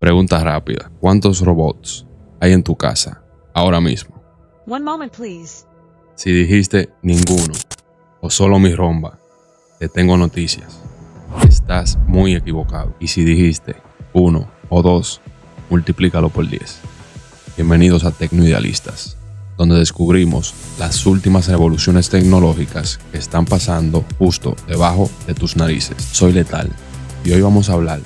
Pregunta rápida. ¿Cuántos robots hay en tu casa ahora mismo? One moment, please. Si dijiste ninguno o solo mi romba, te tengo noticias. Estás muy equivocado. Y si dijiste 1 o 2, multiplícalo por 10. Bienvenidos a Tecnoidealistas, donde descubrimos las últimas revoluciones tecnológicas que están pasando justo debajo de tus narices. Soy Letal y hoy vamos a hablar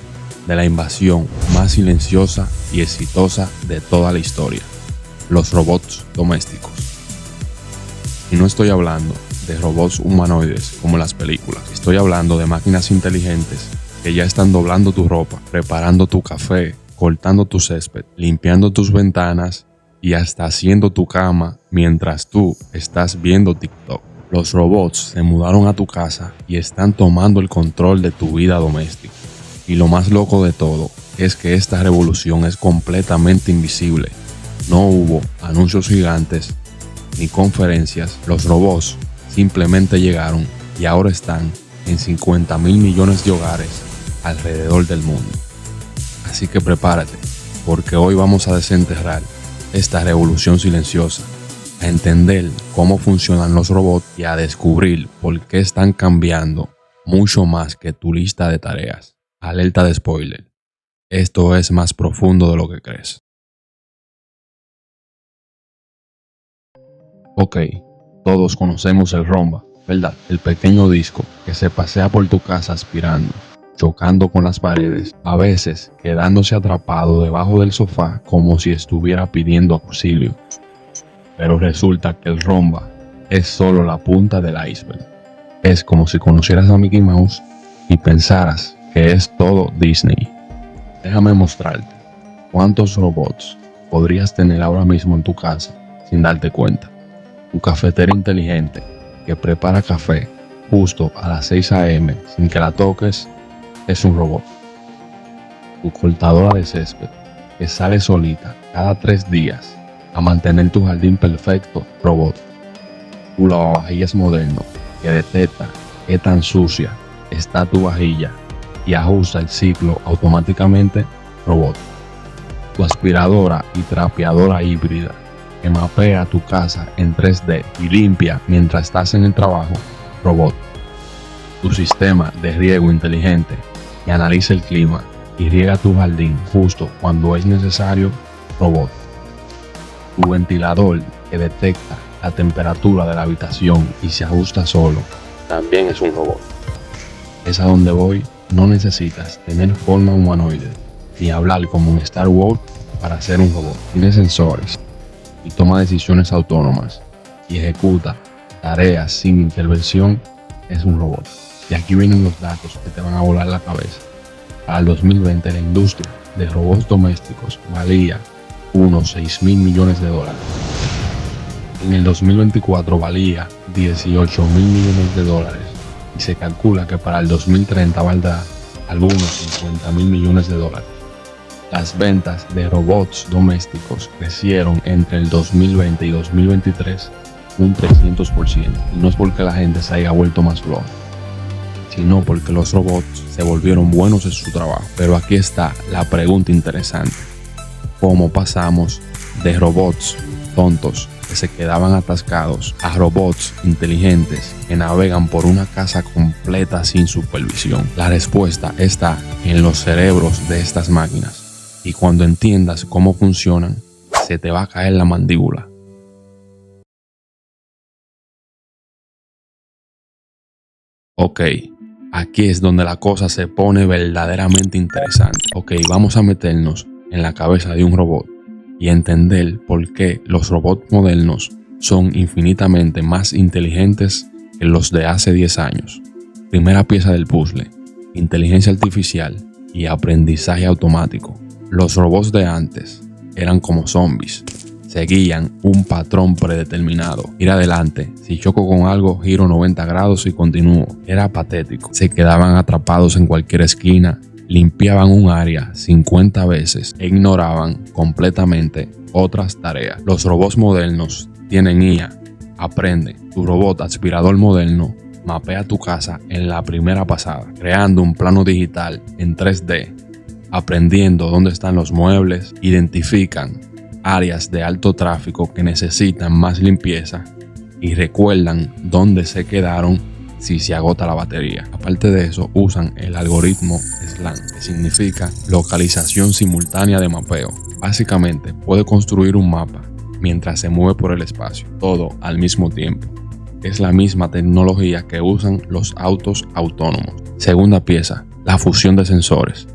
de la invasión más silenciosa y exitosa de toda la historia: los robots domésticos. Y no estoy hablando de robots humanoides como en las películas. Estoy hablando de máquinas inteligentes que ya están doblando tu ropa, preparando tu café, cortando tu césped, limpiando tus ventanas y hasta haciendo tu cama mientras tú estás viendo TikTok. Los robots se mudaron a tu casa y están tomando el control de tu vida doméstica. Y lo más loco de todo es que esta revolución es completamente invisible. No hubo anuncios gigantes ni conferencias. Los robots simplemente llegaron y ahora están en 50,000 millones de hogares alrededor del mundo. Así que prepárate, porque hoy vamos a desenterrar esta revolución silenciosa, a entender cómo funcionan los robots y a descubrir por qué están cambiando mucho más que tu lista de tareas. Alerta de spoiler. Esto es más profundo de lo que crees. Ok, todos conocemos el Roomba, ¿verdad? El pequeño disco que se pasea por tu casa aspirando, chocando con las paredes, a veces quedándose atrapado debajo del sofá como si estuviera pidiendo auxilio. Pero resulta que el Roomba es solo la punta del iceberg. Es como si conocieras a Mickey Mouse y pensaras que es todo Disney. Déjame mostrarte cuántos robots podrías tener ahora mismo en tu casa sin darte cuenta. Tu cafetera inteligente que prepara café justo a las 6 a.m. sin que la toques es un robot. Tu cortadora de césped que sale solita cada 3 días a mantener tu jardín perfecto, robot. Tu lavavajillas moderno que detecta qué tan sucia está tu vajilla y ajusta el ciclo automáticamente, robot. Tu aspiradora y trapeadora híbrida que mapea tu casa en 3D y limpia mientras estás en el trabajo, robot. Tu sistema de riego inteligente que analiza el clima y riega tu jardín justo cuando es necesario, robot. Tu ventilador que detecta la temperatura de la habitación y se ajusta solo, también es un robot. Es a donde voy. No necesitas tener forma humanoide ni hablar como un Star Wars para ser un robot. Tiene sensores y toma decisiones autónomas y ejecuta tareas sin intervención. Es un robot. Y aquí vienen los datos que te van a volar la cabeza. Para el 2020 la industria de robots domésticos valía unos 6,000 millones de dólares. En el 2024 valía 18,000 millones de dólares. Y se calcula que para el 2030 valdrá algunos 50,000 millones de dólares. Las ventas de robots domésticos crecieron entre el 2020 y 2023 un 300%. Y no es porque la gente se haya vuelto más floja, sino porque los robots se volvieron buenos en su trabajo. Pero aquí está la pregunta interesante: ¿cómo pasamos de robots tontos que se quedaban atascados a robots inteligentes que navegan por una casa completa sin supervisión? La respuesta está en los cerebros de estas máquinas, y cuando entiendas cómo funcionan, se te va a caer la mandíbula. Ok, aquí es donde la cosa se pone verdaderamente interesante. Ok, vamos a meternos en la cabeza de un robot y entender por qué los robots modernos son infinitamente más inteligentes que los de hace 10 años. Primera pieza del puzzle: inteligencia artificial y aprendizaje automático. Los robots de antes eran como zombies. Seguían un patrón predeterminado. Ir adelante, si choco con algo, giro 90 grados y continúo. Era patético. Se quedaban atrapados en cualquier esquina, limpiaban un área 50 veces e ignoraban completamente otras tareas. Los robots modernos tienen IA, aprende. Tu robot aspirador moderno mapea tu casa en la primera pasada, creando un plano digital en 3D aprendiendo dónde están los muebles, identifican áreas de alto tráfico que necesitan más limpieza y recuerdan dónde se quedaron si se agota la batería. Aparte de eso, usan el algoritmo SLAM, que significa localización simultánea de mapeo. Básicamente, puede construir un mapa mientras se mueve por el espacio, todo al mismo tiempo. Es la misma tecnología que usan los autos autónomos. Segunda pieza, la fusión de sensores.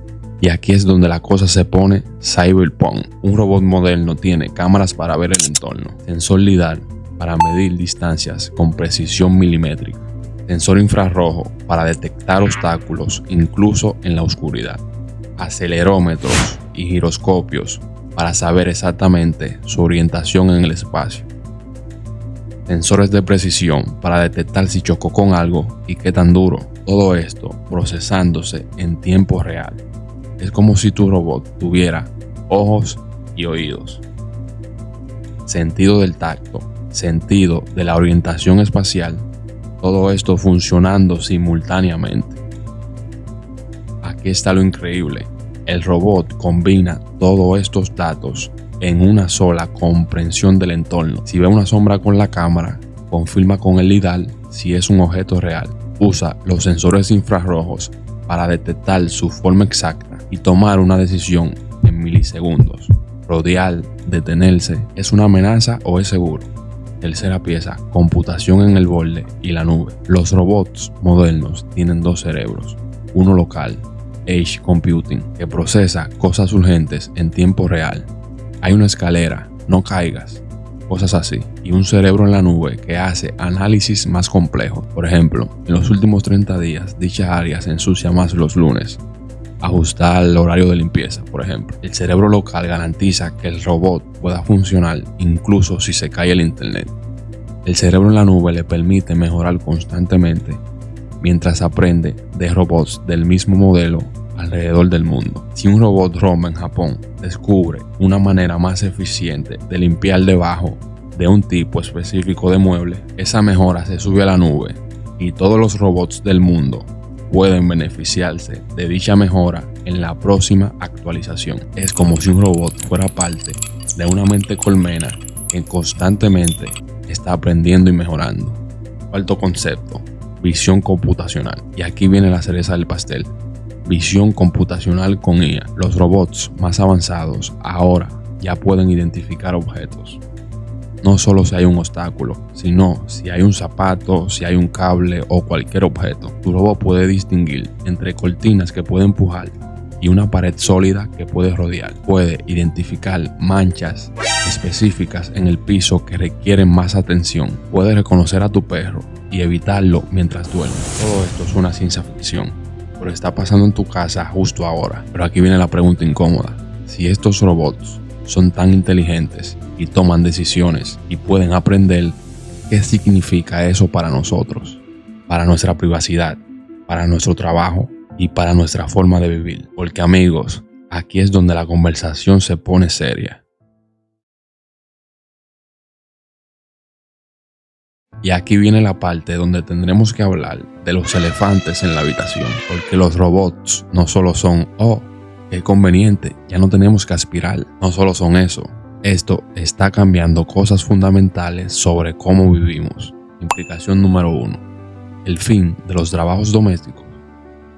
Y aquí es donde la cosa se pone cyberpunk. Un robot moderno tiene cámaras para ver el entorno, sensor LiDAR para medir distancias con precisión milimétrica, sensor infrarrojo para detectar obstáculos incluso en la oscuridad, acelerómetros y giroscopios para saber exactamente su orientación en el espacio, sensores de precisión para detectar si chocó con algo y qué tan duro. Todo esto procesándose en tiempo real. Es como si tu robot tuviera ojos y oídos, sentido del tacto, sentido de la orientación espacial, todo esto funcionando simultáneamente. Aquí está lo increíble. El robot combina todos estos datos en una sola comprensión del entorno. Si ve una sombra con la cámara, confirma con el LiDAR si es un objeto real. Usa los sensores infrarrojos para detectar su forma exacta y tomar una decisión en milisegundos. Rodear, detenerse, ¿es una amenaza o es seguro? Tercera pieza, computación en el borde y la nube. Los robots modernos tienen dos cerebros, uno local, Edge Computing, que procesa cosas urgentes en tiempo real. Hay una escalera, no caigas, cosas así, y un cerebro en la nube que hace análisis más complejos. Por ejemplo, en los últimos 30 días, dicha área se ensucia más los lunes. Ajustar el horario de limpieza, por ejemplo. El cerebro local garantiza que el robot pueda funcionar incluso si se cae el internet. El cerebro en la nube le permite mejorar constantemente mientras aprende de robots del mismo modelo alrededor del mundo. Si un robot Roomba en Japón descubre una manera más eficiente de limpiar debajo de un tipo específico de mueble, esa mejora se sube a la nube y todos los robots del mundo pueden beneficiarse de dicha mejora en la próxima actualización. Es como si un robot fuera parte de una mente colmena que constantemente está aprendiendo y mejorando. Cuarto concepto, visión computacional. Y aquí viene la cereza del pastel. Visión computacional con IA. Los robots más avanzados ahora ya pueden identificar objetos. No solo si hay un obstáculo, sino si hay un zapato, si hay un cable o cualquier objeto. Tu robot puede distinguir entre cortinas que puede empujar y una pared sólida que puede rodear. Puede identificar manchas específicas en el piso que requieren más atención. Puede reconocer a tu perro y evitarlo mientras duerme. Todo esto es una ciencia ficción, pero está pasando en tu casa justo ahora. Pero aquí viene la pregunta incómoda. Si estos robots son tan inteligentes y toman decisiones y pueden aprender, ¿qué significa eso para nosotros? Para nuestra privacidad, para nuestro trabajo y para nuestra forma de vivir. Porque amigos, aquí es donde la conversación se pone seria. Y aquí viene la parte donde tendremos que hablar de los elefantes en la habitación. Porque los robots no solo son, oh, qué conveniente, ya no tenemos que aspirar. No solo son eso. Esto está cambiando cosas fundamentales sobre cómo vivimos. Implicación número 1. El fin de los trabajos domésticos.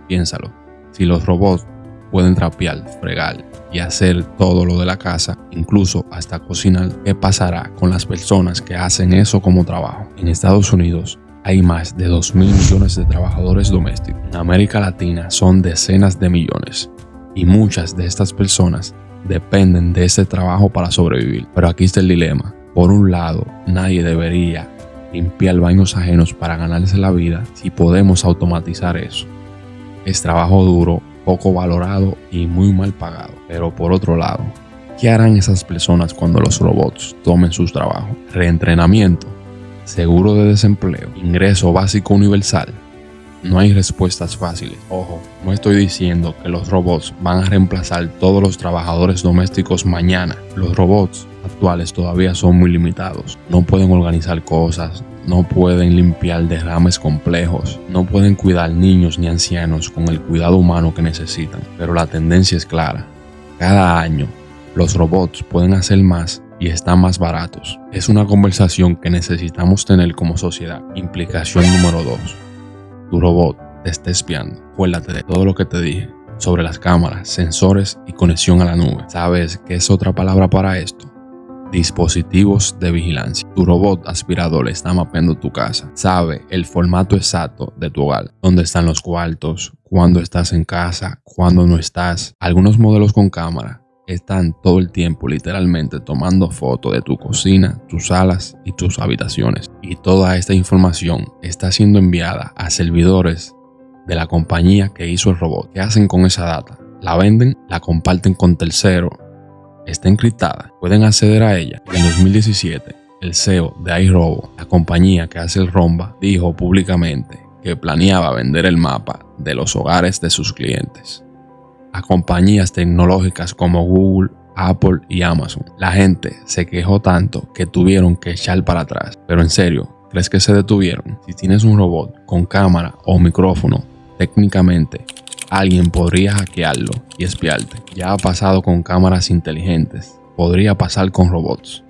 Piénsalo. Si los robots pueden trapear, fregar y hacer todo lo de la casa, incluso hasta cocinar, ¿qué pasará con las personas que hacen eso como trabajo? En Estados Unidos hay más de 2.000 millones de trabajadores domésticos. En América Latina son decenas de millones. Y muchas de estas personas dependen de ese trabajo para sobrevivir. Pero aquí está el dilema. Por un lado, nadie debería limpiar baños ajenos para ganarse la vida si podemos automatizar eso. Es trabajo duro, poco valorado y muy mal pagado. Pero por otro lado, ¿qué harán esas personas cuando los robots tomen sus trabajos? Reentrenamiento, seguro de desempleo, ingreso básico universal. No hay respuestas fáciles. Ojo, no estoy diciendo que los robots van a reemplazar todos los trabajadores domésticos mañana. Los robots actuales todavía son muy limitados. No pueden organizar cosas, no pueden limpiar derrames complejos, no pueden cuidar niños ni ancianos con el cuidado humano que necesitan, pero la tendencia es clara. Cada año, los robots pueden hacer más y están más baratos. Es una conversación que necesitamos tener como sociedad. Implicación número 2. Tu robot te está espiando. Acuérdate de todo lo que te dije sobre las cámaras, sensores y conexión a la nube. ¿Sabes qué es otra palabra para esto? Dispositivos de vigilancia. Tu robot aspirador está mapeando tu casa. Sabe el formato exacto de tu hogar. Dónde están los cuartos, cuándo estás en casa, cuándo no estás. Algunos modelos con cámara están todo el tiempo literalmente tomando fotos de tu cocina, tus salas y tus habitaciones. Y toda esta información está siendo enviada a servidores de la compañía que hizo el robot. ¿Qué hacen con esa data? La venden, la comparten con terceros. Está encriptada, pueden acceder a ella. En 2017, el CEO de iRobot, la compañía que hace el Roomba, dijo públicamente que planeaba vender el mapa de los hogares de sus clientes a compañías tecnológicas como Google, Apple y Amazon. La gente se quejó tanto que tuvieron que echar para atrás. Pero en serio, ¿crees que se detuvieron? Si tienes un robot con cámara o micrófono, técnicamente alguien podría hackearlo y espiarte. Ya ha pasado con cámaras inteligentes. Podría pasar con robots.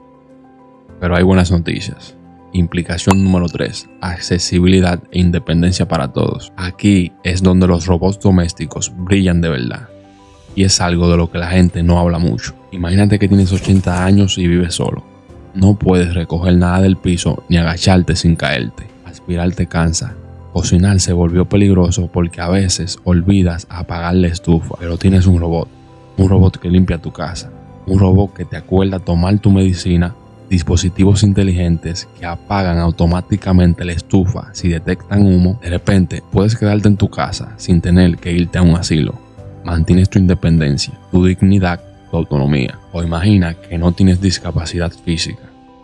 Pero hay buenas noticias. Implicación número 3. Accesibilidad e independencia para todos. Aquí es donde los robots domésticos brillan de verdad. Y es algo de lo que la gente no habla mucho. Imagínate que tienes 80 años y vives solo. No puedes recoger nada del piso ni agacharte sin caerte. Aspirar te cansa. Cocinar se volvió peligroso porque a veces olvidas apagar la estufa. Pero tienes un robot. Un robot que limpia tu casa. Un robot que te acuerda tomar tu medicina. Dispositivos inteligentes que apagan automáticamente la estufa si detectan humo. De repente puedes quedarte en tu casa sin tener que irte a un asilo. Mantienes tu independencia, tu dignidad, tu autonomía. O imagina que no tienes discapacidad física.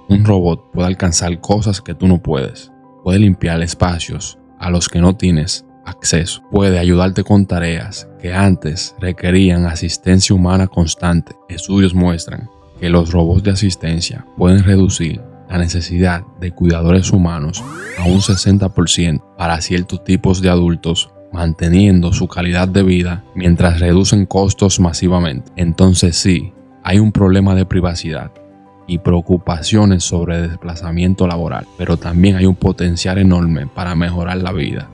Un robot puede alcanzar cosas que tú no puedes. Puede limpiar espacios a los que no tienes acceso. Puede ayudarte con tareas que antes requerían asistencia humana constante. Estudios muestran que los robots de asistencia pueden reducir la necesidad de cuidadores humanos a un 60% para ciertos tipos de adultos, manteniendo su calidad de vida mientras reducen costos masivamente. Entonces sí, hay un problema de privacidad y preocupaciones sobre desplazamiento laboral, pero también hay un potencial enorme para mejorar la vida,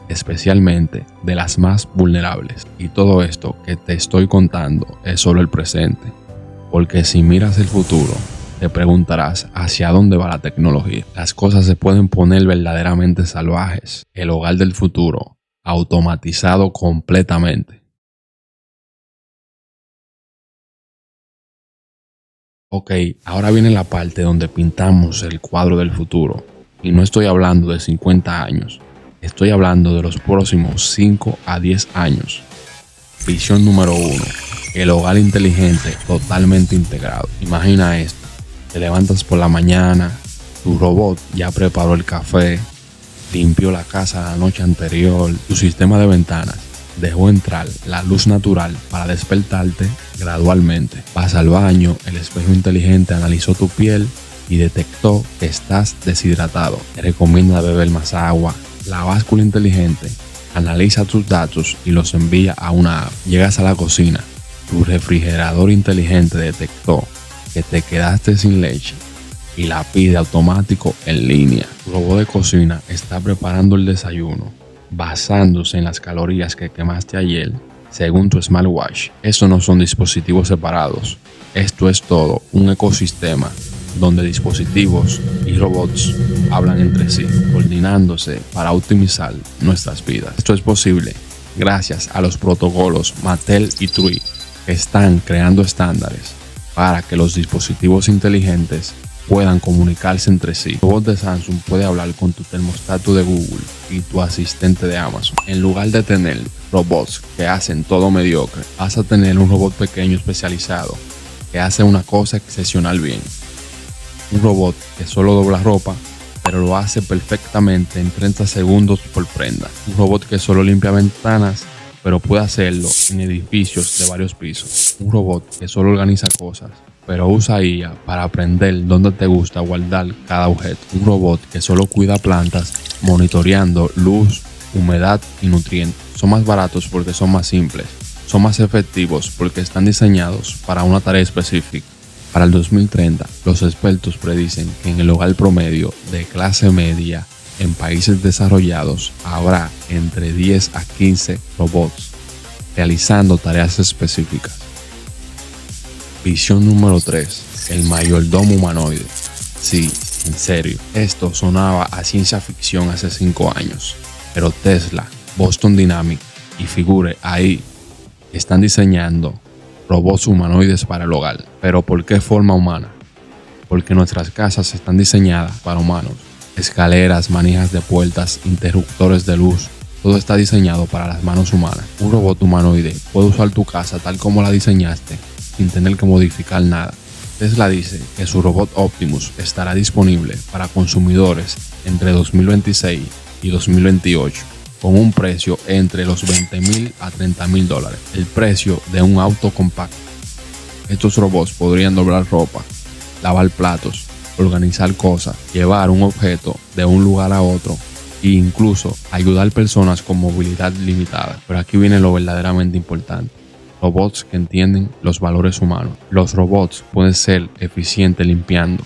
especialmente de las más vulnerables. Y todo esto que te estoy contando es solo el presente. Porque si miras el futuro, te preguntarás hacia dónde va la tecnología. Las cosas se pueden poner verdaderamente salvajes. El hogar del futuro, automatizado completamente. Ok, ahora viene la parte donde pintamos el cuadro del futuro. Y no estoy hablando de 50 años. Estoy hablando de los próximos 5 a 10 años. Visión número 1. El hogar inteligente totalmente integrado. Imagina esto. Te levantas por la mañana, tu robot ya preparó el café, limpió la casa la noche anterior, tu sistema de ventanas dejó entrar la luz natural para despertarte gradualmente. Vas al baño, el espejo inteligente analizó tu piel y detectó que estás deshidratado. Te recomienda beber más agua. La báscula inteligente analiza tus datos y los envía a una app. Llegas a la cocina. Tu refrigerador inteligente detectó que te quedaste sin leche y la pide automático en línea. Tu robot de cocina está preparando el desayuno basándose en las calorías que quemaste ayer según tu smartwatch. Estos no son dispositivos separados. Esto es todo un ecosistema donde dispositivos y robots hablan entre sí, coordinándose para optimizar nuestras vidas. Esto es posible gracias a los protocolos Mattel y TRUI, que están creando estándares para que los dispositivos inteligentes puedan comunicarse entre sí. El robot de Samsung puede hablar con tu termostato de Google y tu asistente de Amazon. En lugar de tener robots que hacen todo mediocre, vas a tener un robot pequeño especializado que hace una cosa excepcional bien. Un robot que solo dobla ropa, pero lo hace perfectamente en 30 segundos por prenda. Un robot que solo limpia ventanas, pero puede hacerlo en edificios de varios pisos. Un robot que solo organiza cosas, pero usa IA para aprender dónde te gusta guardar cada objeto. Un robot que solo cuida plantas, monitoreando luz, humedad y nutrientes. Son más baratos porque son más simples. Son más efectivos porque están diseñados para una tarea específica. Para el 2030, los expertos predicen que en el hogar promedio de clase media en países desarrollados habrá entre 10 a 15 robots realizando tareas específicas. Visión número 3. El mayordomo humanoide. Sí, en serio, esto sonaba a ciencia ficción hace 5 años, pero Tesla, Boston Dynamics y Figure AI están diseñando robots humanoides para el hogar. ¿Pero por qué forma humana? Porque nuestras casas están diseñadas para humanos. Escaleras, manijas de puertas, interruptores de luz, todo está diseñado para las manos humanas. Un robot humanoide puede usar tu casa tal como la diseñaste, sin tener que modificar nada. Tesla dice que su robot Optimus estará disponible para consumidores entre 2026 y 2028, con un precio entre los $20,000 a $30,000, el precio de un auto compacto. Estos robots podrían doblar ropa, lavar platos, organizar cosas, llevar un objeto de un lugar a otro e incluso ayudar a personas con movilidad limitada. Pero aquí viene lo verdaderamente importante. Robots que entienden los valores humanos. Los robots pueden ser eficientes limpiando,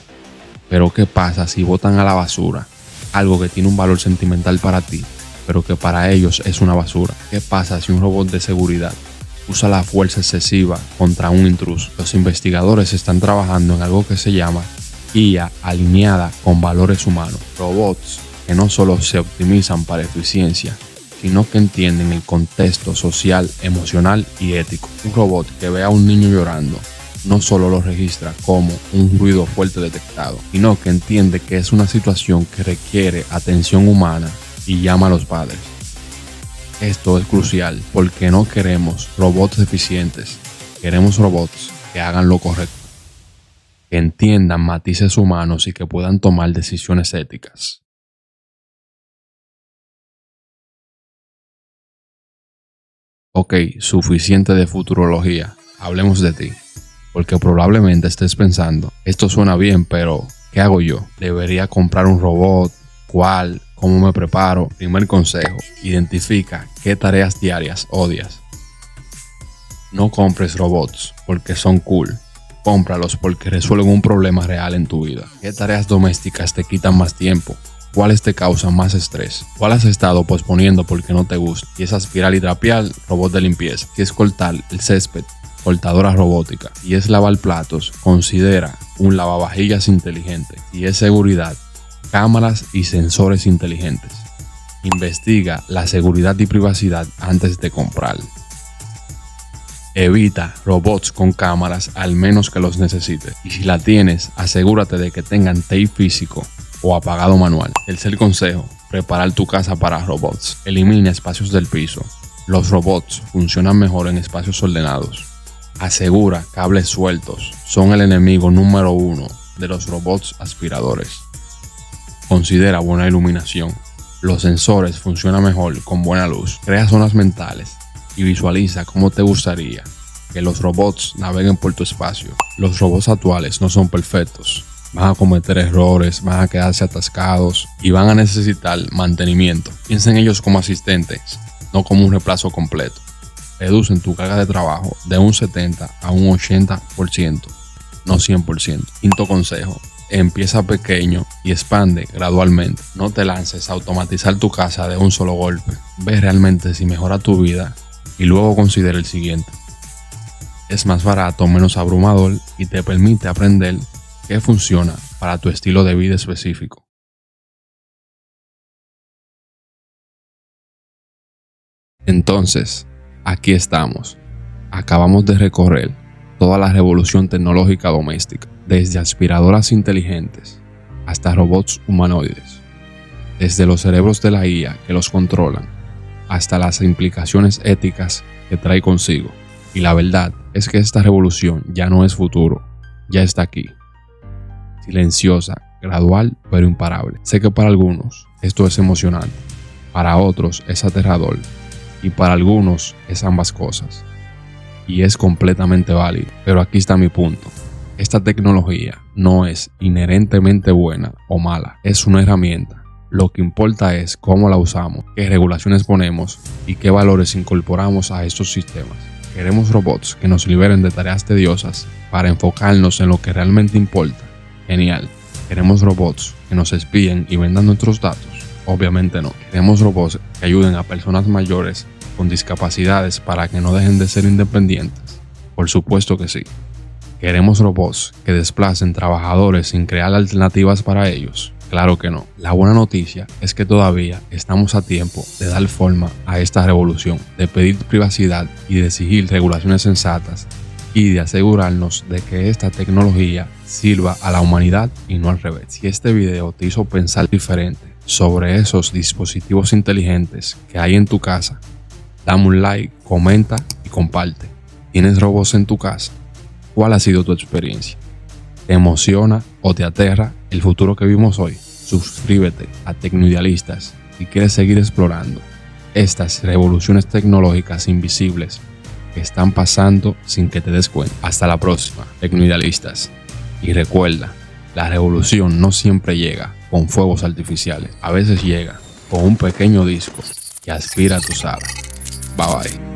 pero ¿qué pasa si botan a la basura algo que tiene un valor sentimental para ti, pero que para ellos es una basura? ¿Qué pasa si un robot de seguridad usa la fuerza excesiva contra un intruso? Los investigadores están trabajando en algo que se llama IA alineada con valores humanos. Robots que no solo se optimizan para eficiencia, sino que entienden el contexto social, emocional y ético. Un robot que ve a un niño llorando no solo lo registra como un ruido fuerte detectado, sino que entiende que es una situación que requiere atención humana y llama a los padres. Esto es crucial porque no queremos robots eficientes, queremos robots que hagan lo correcto, que entiendan matices humanos y que puedan tomar decisiones éticas. Ok, suficiente de futurología, hablemos de ti, porque probablemente estés pensando, esto suena bien, pero ¿qué hago yo? ¿Debería comprar un robot? ¿Cuál? ¿Cómo me preparo? Primer consejo, identifica qué tareas diarias odias. No compres robots porque son cool, cómpralos porque resuelven un problema real en tu vida. ¿Qué tareas domésticas te quitan más tiempo? ¿Cuáles te causan más estrés? ¿Cuál has estado posponiendo porque no te gusta? Si es aspirar y trapear, robot de limpieza. Si es cortar el césped, cortadora robótica. Si es lavar platos, considera un lavavajillas inteligente. Si es seguridad, cámaras y sensores inteligentes. Investiga la seguridad y privacidad antes de comprar. Evita robots con cámaras al menos que los necesites. Y si la tienes, asegúrate de que tengan tape físico o apagado manual. Tercer consejo, preparar tu casa para robots. Elimina espacios del piso. Los robots funcionan mejor en espacios ordenados. Asegura cables sueltos. Son el enemigo número 1 de los robots aspiradores. Considera buena iluminación. Los sensores funcionan mejor con buena luz. Crea zonas mentales y visualiza cómo te gustaría que los robots naveguen por tu espacio. Los robots actuales no son perfectos. Van a cometer errores, van a quedarse atascados y van a necesitar mantenimiento. Piensa en ellos como asistentes, no como un reemplazo completo. Reducen tu carga de trabajo de un 70 a un 80%, no 100%. Quinto consejo, empieza pequeño y expande gradualmente. No te lances a automatizar tu casa de un solo golpe. Ve realmente si mejora tu vida y luego considera el siguiente. Es más barato, menos abrumador y te permite aprender qué funciona para tu estilo de vida específico. Entonces, aquí estamos. Acabamos de recorrer toda la revolución tecnológica doméstica, desde aspiradoras inteligentes hasta robots humanoides, desde los cerebros de la IA que los controlan hasta las implicaciones éticas que trae consigo. Y la verdad es que esta revolución ya no es futuro, ya está aquí. Silenciosa, gradual, pero imparable. Sé que para algunos esto es emocionante, para otros es aterrador y para algunos es ambas cosas. Y es completamente válido, pero aquí está mi punto. Esta tecnología no es inherentemente buena o mala, es una herramienta. Lo que importa es cómo la usamos, qué regulaciones ponemos y qué valores incorporamos a estos sistemas. Queremos robots que nos liberen de tareas tediosas para enfocarnos en lo que realmente importa. Genial. ¿Queremos robots que nos espíen y vendan nuestros datos? Obviamente no. Queremos robots que ayuden a personas mayores con discapacidades para que no dejen de ser independientes. Por supuesto que sí. ¿Queremos robots que desplacen trabajadores sin crear alternativas para ellos? Claro que no. La buena noticia es que todavía estamos a tiempo de dar forma a esta revolución, de pedir privacidad y de exigir regulaciones sensatas y de asegurarnos de que esta tecnología sirva a la humanidad y no al revés. Si este video te hizo pensar diferente sobre esos dispositivos inteligentes que hay en tu casa, dame un like, comenta y comparte. ¿Tienes robots en tu casa? ¿Cuál ha sido tu experiencia? ¿Te emociona o te aterra el futuro que vimos hoy? Suscríbete a Tecnoidealistas si quieres seguir explorando estas revoluciones tecnológicas invisibles que están pasando sin que te des cuenta. Hasta la próxima, Tecnoidealistas. Y recuerda, la revolución no siempre llega con fuegos artificiales. A veces llega con un pequeño disco que aspira a tu sala. Bye bye.